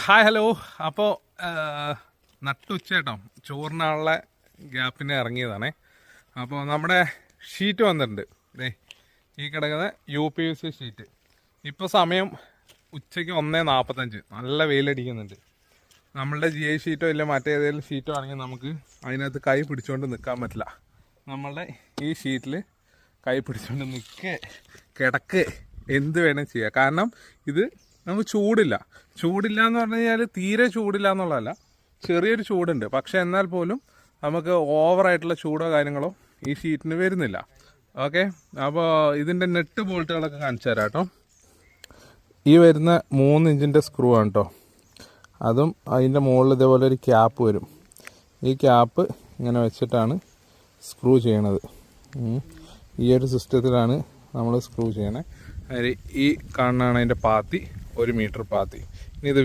Hi hello. അപ്പോൾ നട്ടുച്ചേട്ടോ ചോറിനുള്ള ഗ്യാപ്പിന് ഇറങ്ങിയതാണേ. അപ്പോൾ നമ്മുടെ ഷീറ്റ് വന്നിട്ടുണ്ട്. ഈ കിടക്കുന്ന UPVC ഷീറ്റ്. ഇപ്പോൾ സമയം ഉച്ചയ്ക്ക് 1:45. നല്ല വെയിലടിക്കുന്നുണ്ട്. നമ്മളുടെ GI ഷീറ്റോ ഇല്ല മറ്റേതെങ്കിലും ഷീറ്റോ ആണെങ്കിൽ നമുക്ക് അതിനകത്ത് കൈ പിടിച്ചുകൊണ്ട് നിൽക്കാൻ പറ്റില്ല. നമ്മളുടെ ഈ ഷീറ്റിൽ കൈ പിടിച്ചുകൊണ്ട് കിടക്ക് എന്ത് വേണം ചെയ്യുക. കാരണം ഇത് നമുക്ക് ചൂടില്ല എന്ന് പറഞ്ഞു കഴിഞ്ഞാൽ തീരെ ചൂടില്ല എന്നുള്ളതല്ല, ചെറിയൊരു ചൂടുണ്ട്. പക്ഷെ എന്നാൽ പോലും നമുക്ക് ഓവറായിട്ടുള്ള ചൂടോ കാര്യങ്ങളോ ഈ ഷീറ്റിന് വരുന്നില്ല. ഓക്കെ, അപ്പോൾ ഇതിൻ്റെ നെറ്റ് ബോൾട്ടുകളൊക്കെ കാണിച്ചു തരാം കേട്ടോ. ഈ വരുന്ന 3 ഇഞ്ചിൻ്റെ സ്ക്രൂ ആണ് കേട്ടോ. അതും അതിൻ്റെ മുകളിൽ ഇതേപോലെ ഒരു ക്യാപ്പ് വരും. ഈ ക്യാപ്പ് ഇങ്ങനെ വെച്ചിട്ടാണ് സ്ക്രൂ ചെയ്യണത്. ഈ ഒരു സിസ്റ്റത്തിലാണ് നമ്മൾ സ്ക്രൂ ചെയ്യണത്. അതിൽ ഈ കാണുന്നതാണ് അതിൻ്റെ പാത്തി, 1 മീറ്റർ പാത്തി. ഇനി ഇത്